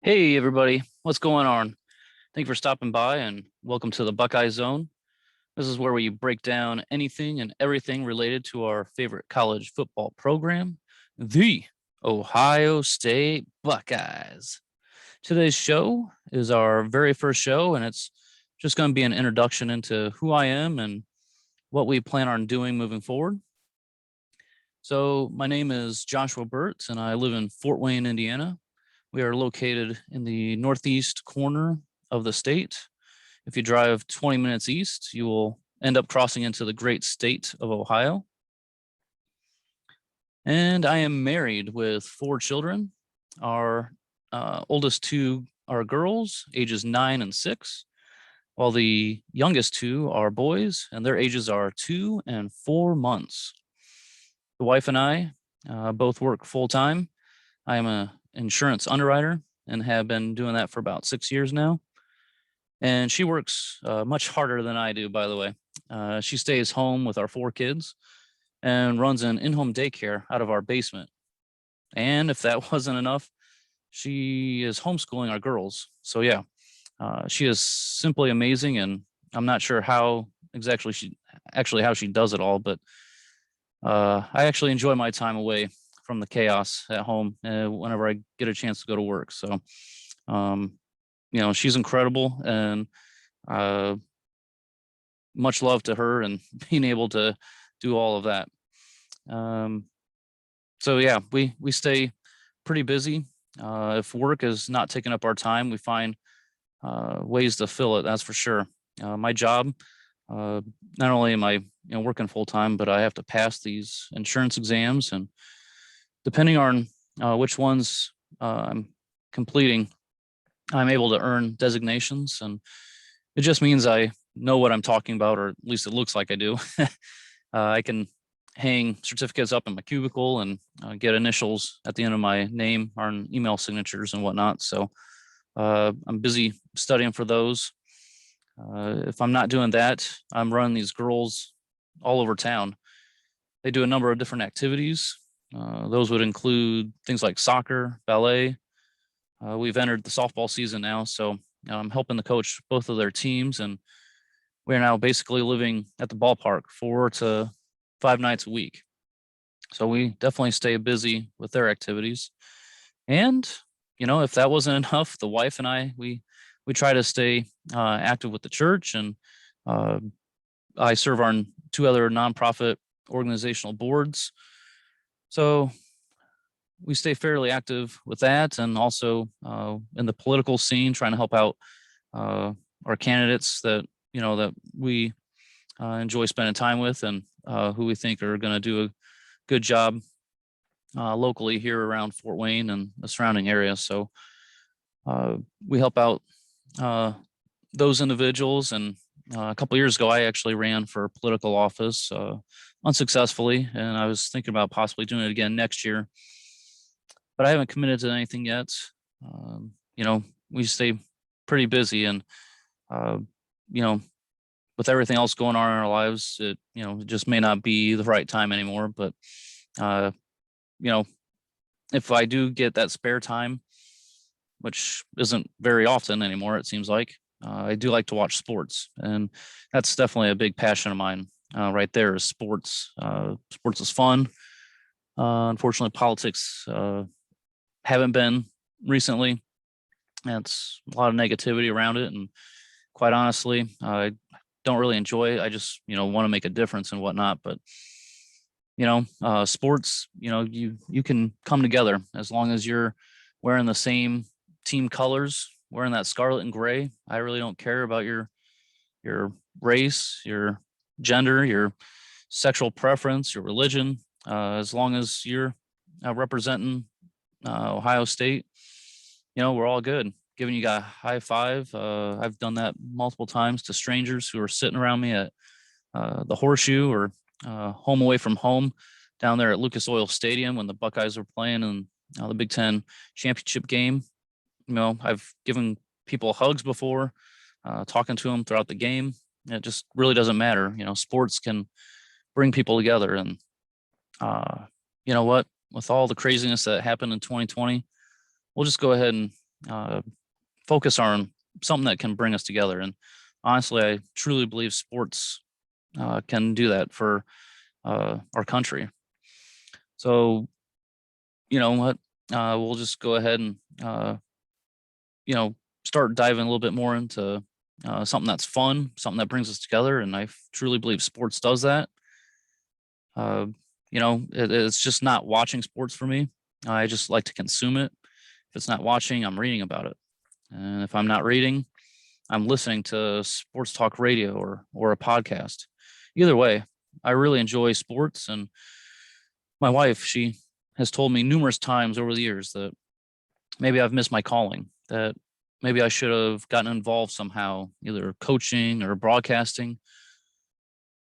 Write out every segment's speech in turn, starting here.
Hey, everybody, what's going on? Thank you for stopping by and welcome to the Buckeye Zone. This is where we break down anything and everything related to our favorite college football program, the Ohio State Buckeyes. Today's show is our very first show, and it's just going to be an introduction into who I am and what we plan on doing moving forward. So, my name is Joshua Burt, and I live in Fort Wayne, Indiana. We are located in the northeast corner of the state. If you drive 20 minutes east, you will end up crossing into the great state of Ohio. And I am married with 4 children. Our oldest 2 are girls, ages 9 and 6, while the youngest 2 are boys, and their ages are 2 and 4 months. The wife and I both work full time. I am a insurance underwriter and have been doing that for about 6 years now. And she works much harder than I do, by the way. She stays home with our 4 kids and runs an in-home daycare out of our basement. And if that wasn't enough, she is homeschooling our girls. So yeah, she is simply amazing, and I'm not sure how exactly how she does it all, but I actually enjoy my time away from the chaos at home whenever I get a chance to go to work. So, she's incredible, and uh, much love to her and being able to do all of that. So yeah, we stay pretty busy. If work is not taking up our time, we find ways to fill it. That's for sure. My job, not only am I working full time, but I have to pass these insurance exams, and depending on which ones I'm completing, I'm able to earn designations, and it just means I know what I'm talking about, or at least it looks like I do. I can hang certificates up in my cubicle and get initials at the end of my name on email signatures and whatnot. So I'm busy studying for those. If I'm not doing that, I'm running these girls all over town. They do a number of different activities. Those would include things like soccer, ballet. We've entered the softball season now, so I'm helping the coach both of their teams, and we're now basically living at the ballpark 4 to 5 nights a week. So we definitely stay busy with their activities. And if that wasn't enough, the wife and I we try to stay active with the church, and I serve on 2 other nonprofit organizational boards. So we stay fairly active with that, and also in the political scene, trying to help out our candidates that that we enjoy spending time with, and who we think are going to do a good job locally here around Fort Wayne and the surrounding area. So we help out those individuals. And a couple years ago, I actually ran for political office unsuccessfully, and I was thinking about possibly doing it again next year, but I haven't committed to anything yet. We stay pretty busy, and with everything else going on in our lives, it just may not be the right time anymore. But if I do get that spare time, which isn't very often anymore, it seems like, I do like to watch sports, and that's definitely a big passion of mine. Right there is sports. Sports is fun. Unfortunately, politics haven't been recently. It's a lot of negativity around it, and quite honestly, I don't really enjoy it. I just want to make a difference and whatnot. But sports, you can come together as long as you're wearing the same team colors, wearing that scarlet and gray. I really don't care about your race, your gender, your sexual preference, your religion, as long as you're representing Ohio State. We're all good. Giving you a high five. I've done that multiple times to strangers who are sitting around me at the Horseshoe or home away from home down there at Lucas Oil Stadium when the Buckeyes were playing in the Big Ten championship game. I've given people hugs before, talking to them throughout the game. It just really doesn't matter. Sports can bring people together. And you know what? With all the craziness that happened in 2020, we'll just go ahead and focus on something that can bring us together. And honestly, I truly believe sports can do that for our country. So, you know what? We'll just go ahead and, start diving a little bit more into something that's fun, something that brings us together. And I truly believe sports does that. It's just not watching sports for me. I just like to consume it. If it's not watching, I'm reading about it. And if I'm not reading, I'm listening to sports talk radio or a podcast. Either way, I really enjoy sports. And my wife, she has told me numerous times over the years that maybe I've missed my calling, that maybe I should have gotten involved somehow, either coaching or broadcasting.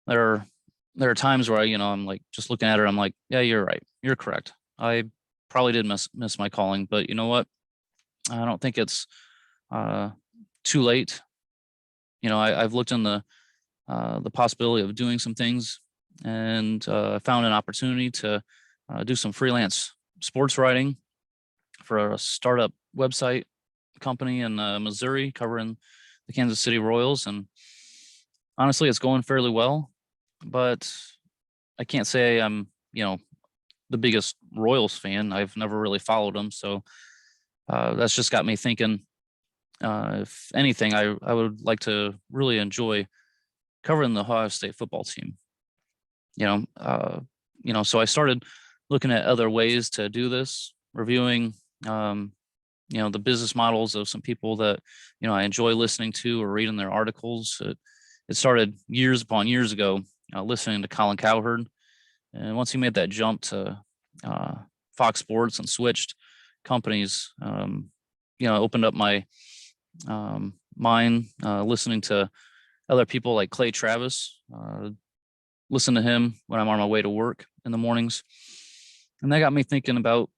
There are times where I'm like just looking at her, I'm like, yeah, you're right. You're correct. I probably did miss my calling, but you know what? I don't think it's too late. I've looked in the possibility of doing some things, and found an opportunity to do some freelance sports writing for a startup website company in Missouri covering the Kansas City Royals. And honestly, it's going fairly well, but I can't say I'm, the biggest Royals fan. I've never really followed them. So that's just got me thinking, if anything, I would like to really enjoy covering the Ohio State football team. So I started looking at other ways to do this, reviewing, the business models of some people that, I enjoy listening to or reading their articles. It started years upon years ago, listening to Colin Cowherd. And once he made that jump to Fox Sports and switched companies, opened up my mind, listening to other people like Clay Travis, listen to him when I'm on my way to work in the mornings. And that got me thinking about,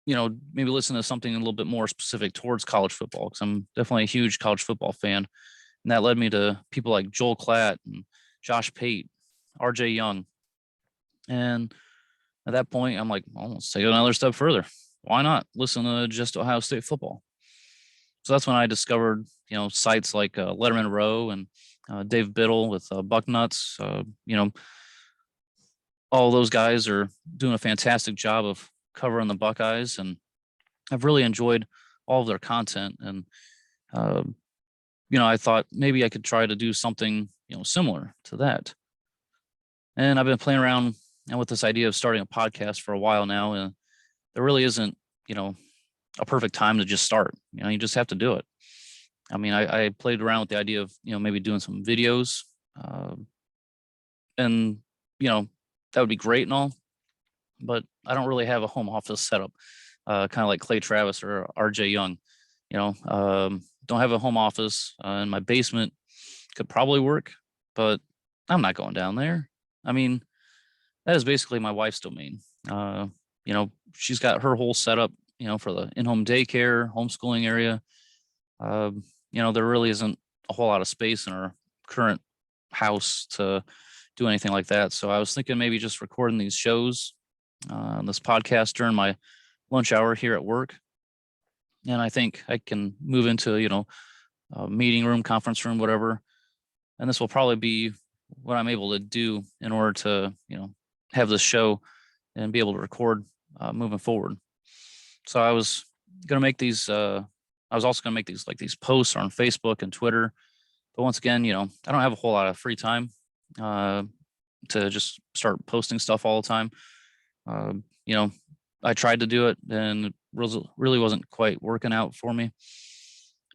maybe listen to something a little bit more specific towards college football, because I'm definitely a huge college football fan. And that led me to people like Joel Klatt and Josh Pate, RJ Young. And at that point, I'm like, well, let's take it another step further. Why not listen to just Ohio State football? So that's when I discovered, sites like Letterman Row and Dave Biddle with Bucknuts. All those guys are doing a fantastic job of covering the Buckeyes, and I've really enjoyed all of their content. And I thought maybe I could try to do something, similar to that. And I've been playing around with this idea of starting a podcast for a while now, and there really isn't, a perfect time to just start. You just have to do it. I mean, I played around with the idea of, maybe doing some videos, and, that would be great and all, but I don't really have a home office setup, kind of like Clay Travis or RJ Young. Don't have a home office, in my basement. Could probably work, but I'm not going down there. I mean, that is basically my wife's domain. She's got her whole setup, for the in-home daycare, homeschooling area. There really isn't a whole lot of space in our current house to do anything like that. So I was thinking maybe just recording these shows, this podcast during my lunch hour here at work. And I think I can move into, a meeting room, conference room, whatever. And this will probably be what I'm able to do in order to, have this show and be able to record moving forward. So I was going to make these, I was also going to make these posts on Facebook and Twitter. But once again, I don't have a whole lot of free time to just start posting stuff all the time. I tried to do it and it really wasn't quite working out for me.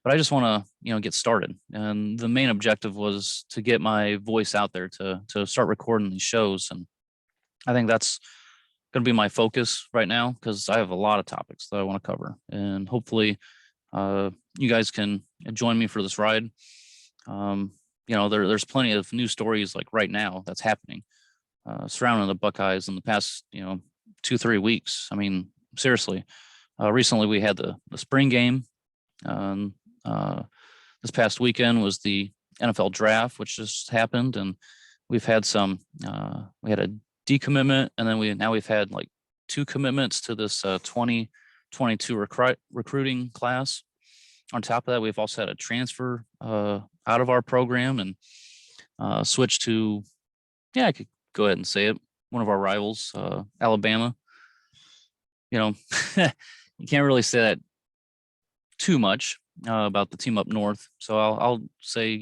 But I just want to, get started. And the main objective was to get my voice out there to start recording these shows. And I think that's going to be my focus right now, because I have a lot of topics that I want to cover. And hopefully you guys can join me for this ride. There's plenty of news stories like right now that's happening surrounding the Buckeyes in the past, 2-3 weeks. I mean, seriously, recently we had the spring game. This past weekend was the NFL draft, which just happened, and we've had some. We had a decommitment, and then we've had like 2 commitments to this 2021 22 recruiting class. On top of that, we've also had a transfer out of our program and switch to, I could go ahead and say it, one of our rivals, Alabama. You can't really say that too much about the team up north. So I'll say,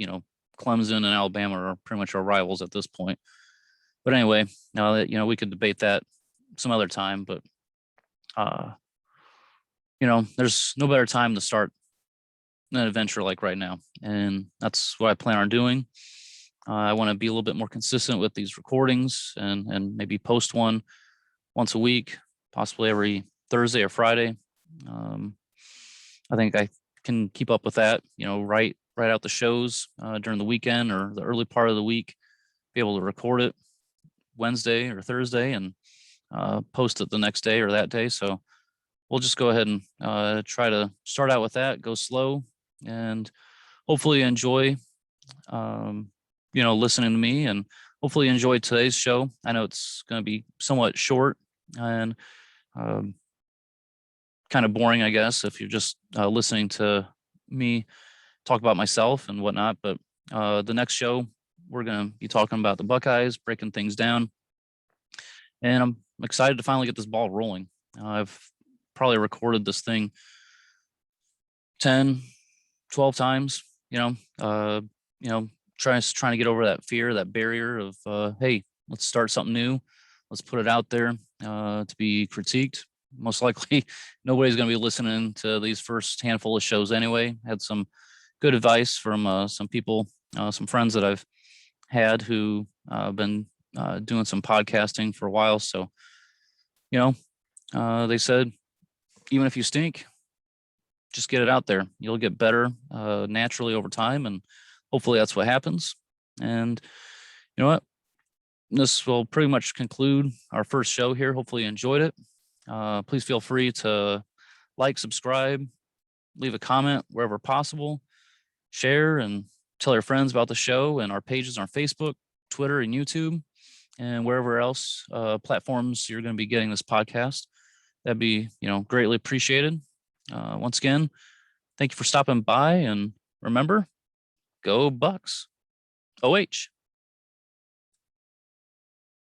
Clemson and Alabama are pretty much our rivals at this point. But anyway, now that, we could debate that some other time, but there's no better time to start an adventure like right now. And that's what I plan on doing. I want to be a little bit more consistent with these recordings and maybe post one once a week, possibly every Thursday or Friday. I think I can keep up with that, write out the shows during the weekend or the early part of the week, be able to record it Wednesday or Thursday and post it the next day or that day. So we'll just go ahead and try to start out with that, go slow, and hopefully enjoy, listening to me, and hopefully enjoy today's show. I know it's going to be somewhat short and kind of boring, I guess, if you're just listening to me talk about myself and whatnot. But the next show, we're going to be talking about the Buckeyes, breaking things down. And I'm excited to finally get this ball rolling. I've probably recorded this thing 10, 12 times, trying to get over that fear, that barrier of, hey, let's start something new. Let's put it out there to be critiqued. Most likely nobody's going to be listening to these first handful of shows anyway. Had some good advice from some people, some friends that I've had who been doing some podcasting for a while. So, they said, even if you stink, just get it out there. You'll get better naturally over time. And hopefully that's what happens. And you know what? This will pretty much conclude our first show here. Hopefully you enjoyed it. Please feel free to like, subscribe, leave a comment wherever possible, share and tell your friends about the show and our pages on Facebook, Twitter, and YouTube, and wherever else platforms you're going to be getting this podcast. That'd be, greatly appreciated. Once again, thank you for stopping by, and remember, go Bucks. OH.